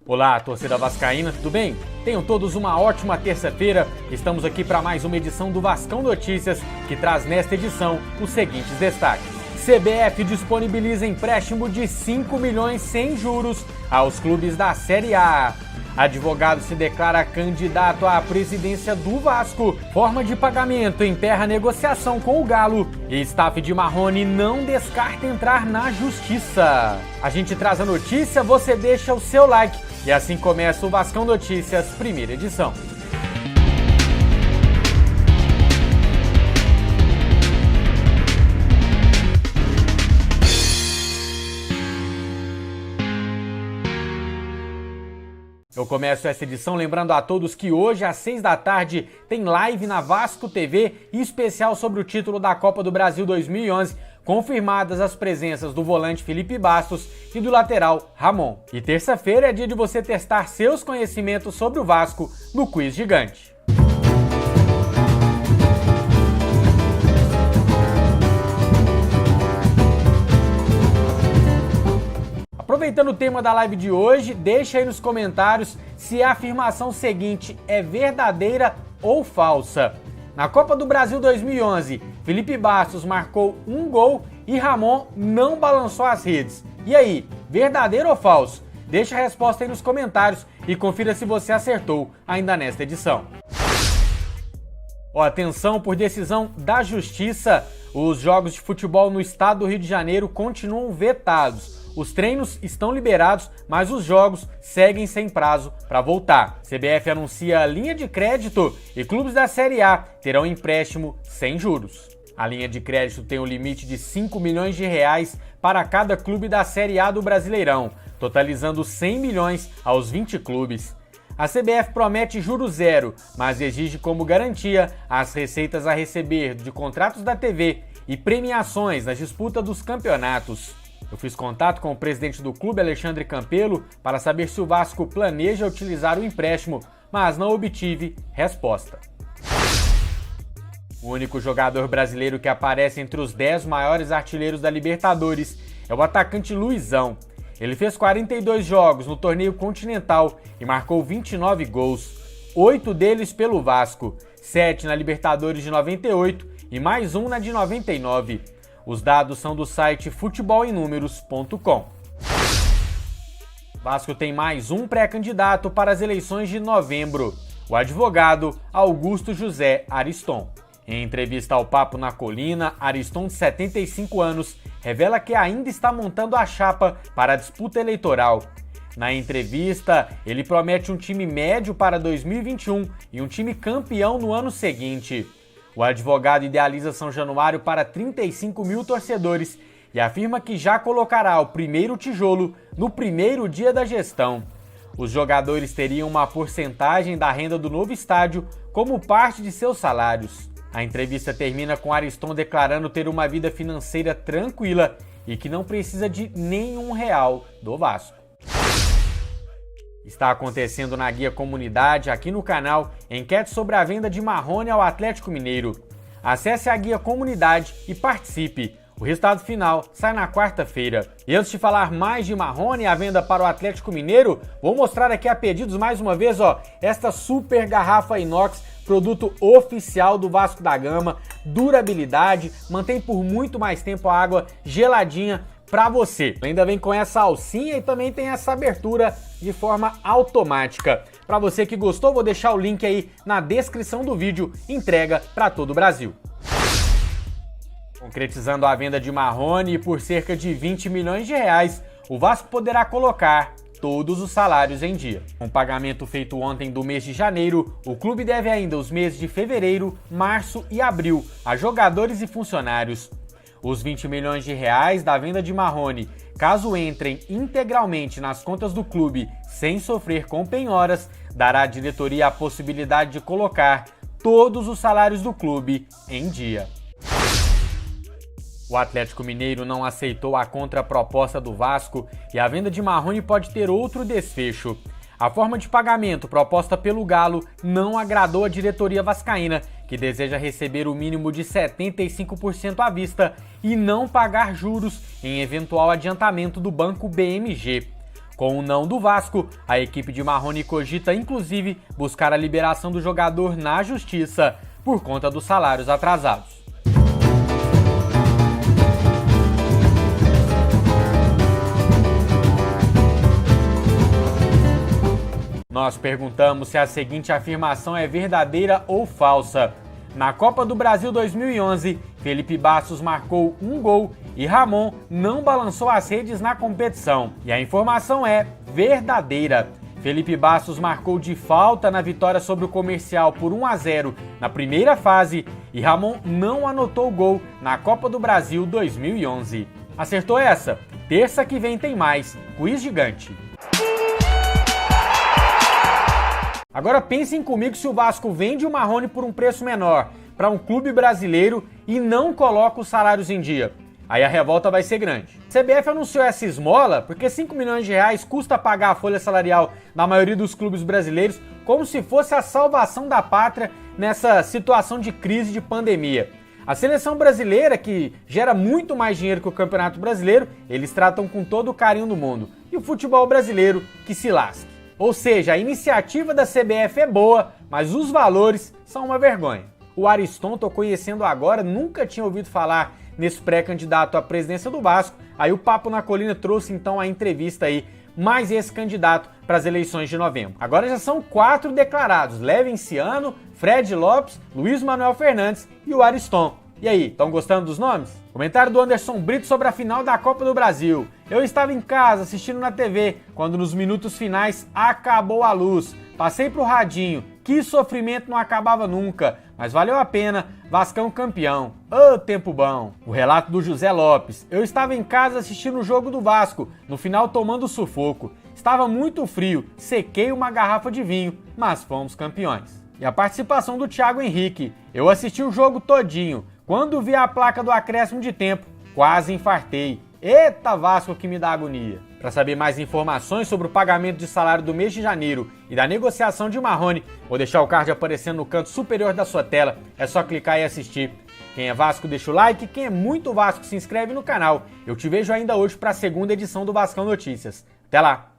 Olá, torcida vascaína, tudo bem? Tenham todos uma ótima terça-feira. Estamos aqui para mais uma edição do Vascão Notícias, que traz nesta edição os seguintes destaques. CBF disponibiliza empréstimo de 5 milhões sem juros aos clubes da Série A. Advogado se declara candidato à presidência do Vasco. Forma de pagamento emperra negociação com o Galo. E staff de Marrone não descarta entrar na justiça. A gente traz a notícia, você deixa o seu like. E assim começa o Vascão Notícias, primeira edição. Eu começo essa edição lembrando a todos que hoje às 6 da tarde tem live na Vasco TV especial sobre o título da Copa do Brasil 2011, confirmadas as presenças do volante Felipe Bastos e do lateral Ramon. E terça-feira é dia de você testar seus conhecimentos sobre o Vasco no Quiz Gigante. Aproveitando o tema da live de hoje, deixa aí nos comentários se a afirmação seguinte é verdadeira ou falsa. Na Copa do Brasil 2011, Felipe Bastos marcou um gol e Ramon não balançou as redes. E aí, verdadeiro ou falso? Deixa a resposta aí nos comentários e confira se você acertou ainda nesta edição. Atenção, por decisão da Justiça, os jogos de futebol no estado do Rio de Janeiro continuam vetados. Os treinos estão liberados, mas os jogos seguem sem prazo para voltar. CBF anuncia linha de crédito e clubes da Série A terão empréstimo sem juros. A linha de crédito tem um limite de 5 milhões de reais para cada clube da Série A do Brasileirão, totalizando 100 milhões aos 20 clubes. A CBF promete juros zero, mas exige como garantia as receitas a receber de contratos da TV e premiações na disputa dos campeonatos. Eu fiz contato com o presidente do clube, Alexandre Campelo, para saber se o Vasco planeja utilizar o empréstimo, mas não obtive resposta. O único jogador brasileiro que aparece entre os 10 maiores artilheiros da Libertadores é o atacante Luizão. Ele fez 42 jogos no torneio continental e marcou 29 gols, 8 deles pelo Vasco, 7 na Libertadores de 98 e mais um na de 99. Os dados são do site futebolemnúmeros.com. Vasco tem mais um pré-candidato para as eleições de novembro, o advogado Augusto José Ariston. Em entrevista ao Papo na Colina, Ariston, de 75 anos, revela que ainda está montando a chapa para a disputa eleitoral. Na entrevista, ele promete um time médio para 2021 e um time campeão no ano seguinte. O advogado idealiza São Januário para 35 mil torcedores e afirma que já colocará o primeiro tijolo no primeiro dia da gestão. Os jogadores teriam uma porcentagem da renda do novo estádio como parte de seus salários. A entrevista termina com Ariston declarando ter uma vida financeira tranquila e que não precisa de nenhum real do Vasco. Está acontecendo na Guia Comunidade, aqui no canal, enquete sobre a venda de Marrone ao Atlético Mineiro. Acesse a Guia Comunidade e participe. O resultado final sai na quarta-feira. E antes de falar mais de Marrone e a venda para o Atlético Mineiro, vou mostrar aqui a pedidos mais uma vez, esta super garrafa inox, produto oficial do Vasco da Gama, durabilidade, mantém por muito mais tempo a água geladinha para você. Ainda vem com essa alcinha e também tem essa abertura de forma automática. Para você que gostou, vou deixar o link aí na descrição do vídeo, entrega para todo o Brasil. Concretizando a venda de Marrone por cerca de 20 milhões de reais, o Vasco poderá colocar todos os salários em dia. Com o pagamento feito ontem do mês de janeiro, o clube deve ainda os meses de fevereiro, março e abril a jogadores e funcionários. Os 20 milhões de reais da venda de Marrone, caso entrem integralmente nas contas do clube sem sofrer com penhoras, dará à diretoria a possibilidade de colocar todos os salários do clube em dia. O Atlético Mineiro não aceitou a contraproposta do Vasco e a venda de Marrone pode ter outro desfecho. A forma de pagamento proposta pelo Galo não agradou a diretoria vascaína, que deseja receber o mínimo de 75% à vista e não pagar juros em eventual adiantamento do banco BMG. Com o não do Vasco, a equipe de Marrone cogita inclusive buscar a liberação do jogador na justiça por conta dos salários atrasados. Nós perguntamos se a seguinte afirmação é verdadeira ou falsa. Na Copa do Brasil 2011, Felipe Bastos marcou um gol e Ramon não balançou as redes na competição. E a informação é verdadeira. Felipe Bastos marcou de falta na vitória sobre o Comercial por 1-0 na primeira fase e Ramon não anotou gol na Copa do Brasil 2011. Acertou essa? Terça que vem tem mais. Quiz gigante. Agora pensem comigo se o Vasco vende o Marrone por um preço menor para um clube brasileiro e não coloca os salários em dia. Aí a revolta vai ser grande. A CBF anunciou essa esmola porque 5 milhões de reais custa pagar a folha salarial da maioria dos clubes brasileiros como se fosse a salvação da pátria nessa situação de crise de pandemia. A seleção brasileira, que gera muito mais dinheiro que o Campeonato Brasileiro, eles tratam com todo o carinho do mundo. E o futebol brasileiro, que se lasque. Ou seja, a iniciativa da CBF é boa, mas os valores são uma vergonha. O Ariston, tô conhecendo agora, nunca tinha ouvido falar nesse pré-candidato à presidência do Vasco. Aí o Papo na Colina trouxe então a entrevista aí, mais esse candidato para as eleições de novembro. Agora já são 4 declarados: Levinciano, Fred Lopes, Luiz Manuel Fernandes e o Ariston. E aí, estão gostando dos nomes? Comentário do Anderson Brito sobre a final da Copa do Brasil. Eu estava em casa assistindo na TV, quando nos minutos finais acabou a luz. Passei pro radinho, que sofrimento, não acabava nunca, mas valeu a pena, Vascão campeão. Ô, tempo bom. O relato do José Lopes. Eu estava em casa assistindo o jogo do Vasco, no final tomando sufoco. Estava muito frio, sequei uma garrafa de vinho, mas fomos campeões. E a participação do Thiago Henrique. Eu assisti o jogo todinho. Quando vi a placa do acréscimo de tempo, quase infartei. Eita Vasco que me dá agonia. Para saber mais informações sobre o pagamento de salário do mês de janeiro e da negociação de Marrone, vou deixar o card aparecendo no canto superior da sua tela. É só clicar e assistir. Quem é Vasco deixa o like, quem é muito Vasco se inscreve no canal. Eu te vejo ainda hoje para a segunda edição do Vascão Notícias. Até lá!